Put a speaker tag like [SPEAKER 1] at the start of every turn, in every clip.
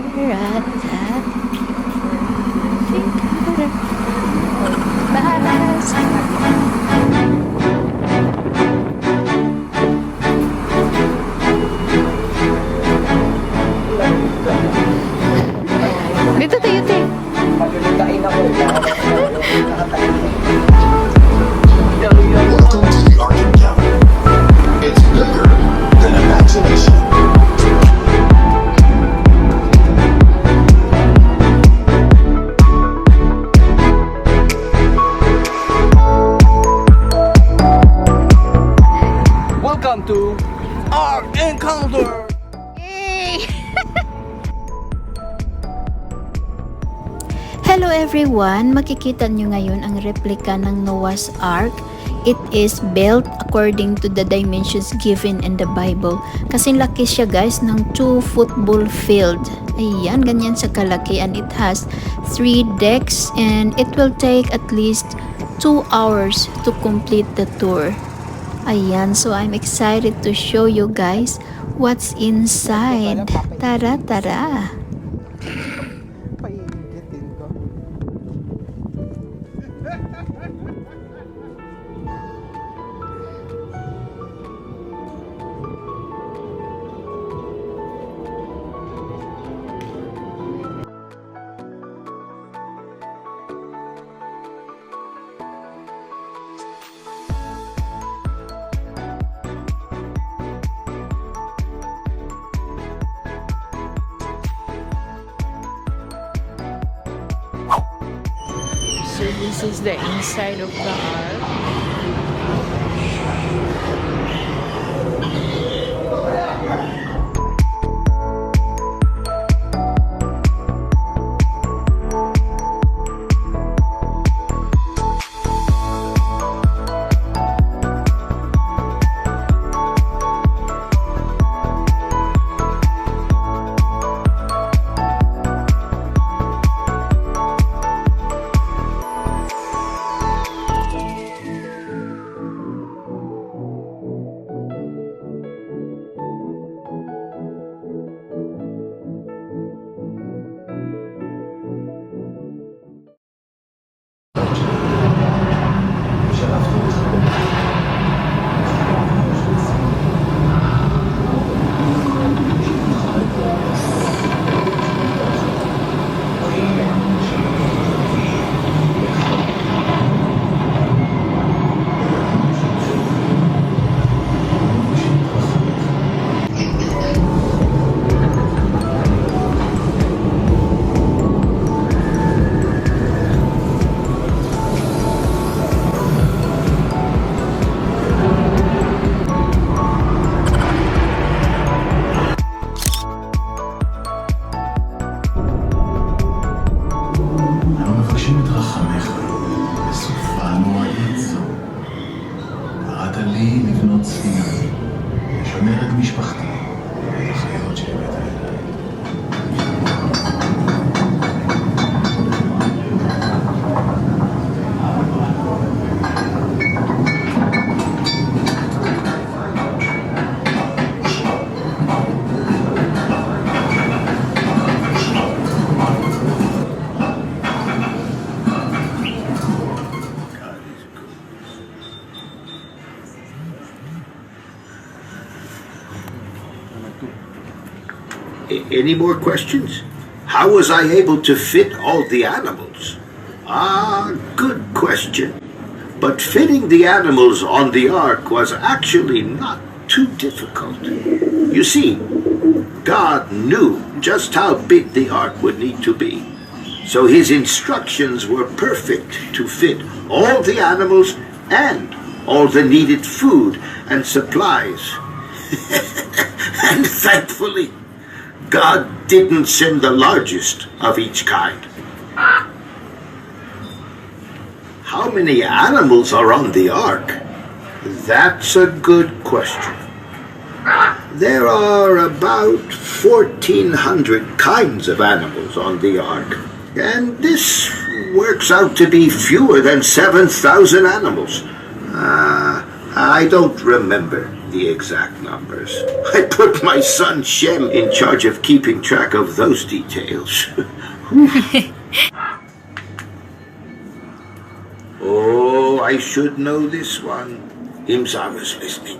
[SPEAKER 1] Dito tayo, te.
[SPEAKER 2] Maglutain ako.
[SPEAKER 3] Welcome to the Art Encounter. It's bigger than imagination.
[SPEAKER 2] Welcome to Art Encounter.
[SPEAKER 1] Yay! Hello everyone! Makikita nyo ngayon ang replica ng Noah's Ark. It is built according to the dimensions given in the Bible. Kasi laki siya guys ng 2 football field. Ayan, ganyan sa kalaki, and it has 3 decks and it will take at least 2 hours to complete the tour. Ayan, so I'm excited to show you guys what's inside. Tara, tara!
[SPEAKER 2] Painitin ko.
[SPEAKER 1] So this is the inside of the ark.
[SPEAKER 3] אנו מבקשים את רחמך בסופה נוראית זו. קראת לי לבנות ספינה, לשמר את משפחתי ואת החיות שלי ואת הילדים.
[SPEAKER 4] Any more questions? How was I able to fit all the animals? Ah, good question. But fitting the animals on the ark was actually not too difficult. You see, God knew just how big the ark would need to be. So his instructions were perfect to fit all the animals and all the needed food and supplies. And thankfully, God didn't send the largest of each kind. How many animals are on the ark? That's a good question. There are about 1,400 kinds of animals on the ark, and this works out to be fewer than 7,000 animals. I don't remember. the exact numbers. I put my son Shem in charge of keeping track of those details. Oh, I should know this one. Imzara's listening.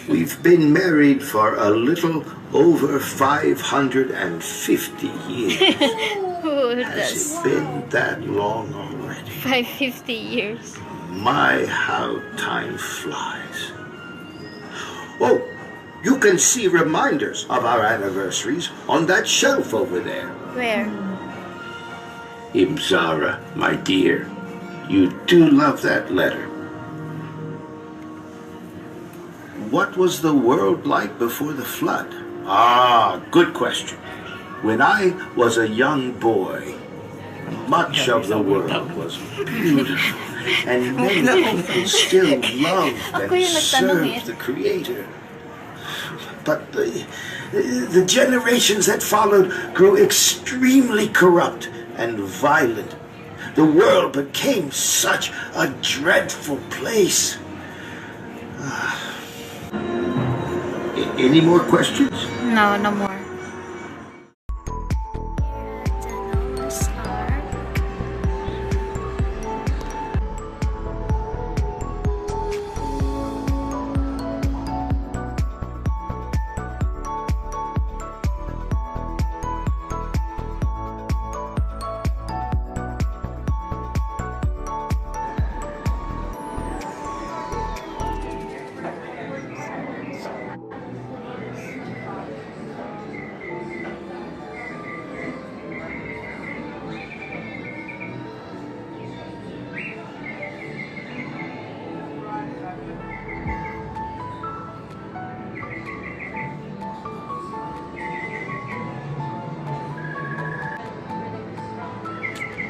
[SPEAKER 4] We've been married for a little over 550 years. Has it been that long already?
[SPEAKER 1] 550 years.
[SPEAKER 4] My, how time flies. Oh, you can see reminders of our anniversaries on that shelf over there.
[SPEAKER 1] Where?
[SPEAKER 4] Imzara, my dear, you do love that letter. What was the world like before the flood? Ah, good question. When I was a young boy, much of the world was beautiful, and many people still loved and served the Creator. But the generations that followed grew extremely corrupt and violent. The world became such a dreadful place. Any more questions?
[SPEAKER 1] No, no more.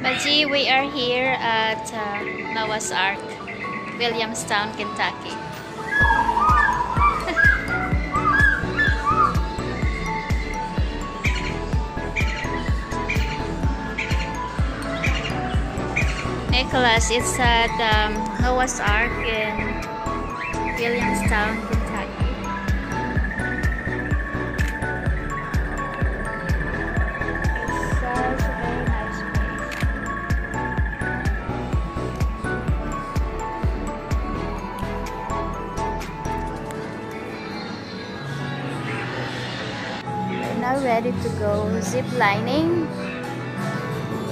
[SPEAKER 1] Baji, we are here at Noah's Ark, Williamstown, Kentucky. Nicholas, it's at Noah's Ark in Williamstown, Kentucky. It's such a very nice place. We're now ready to go zip lining.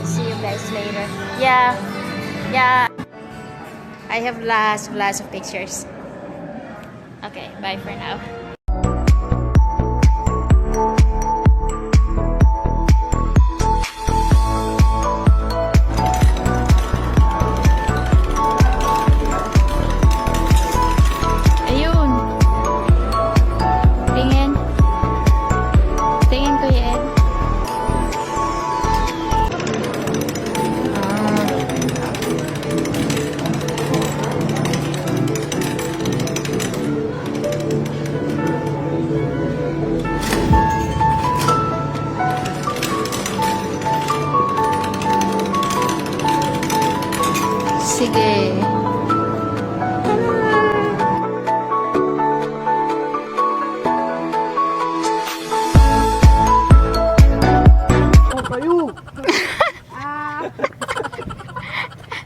[SPEAKER 1] See you guys later. Yeah. I have lots of pictures. Okay, bye for now. Ayun. Tingin. Tingin, Kuya Ed. Sige.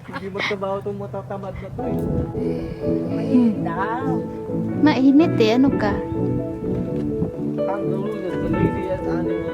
[SPEAKER 2] Hindi magtrabaho itong matatamad na to eh.
[SPEAKER 1] Mainit eh. Ano ka?
[SPEAKER 2] Kangaroo, that's the laziest animal.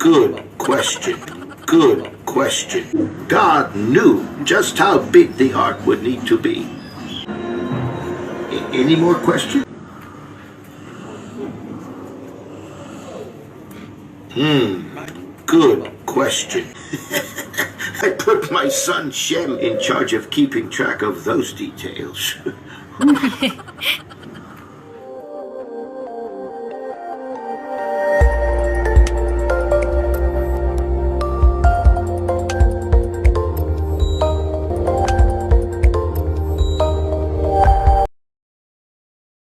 [SPEAKER 4] Good question. Good question. God knew just how big the ark would need to be. Any more questions? Good question. I put my son Shem in charge of keeping track of those details.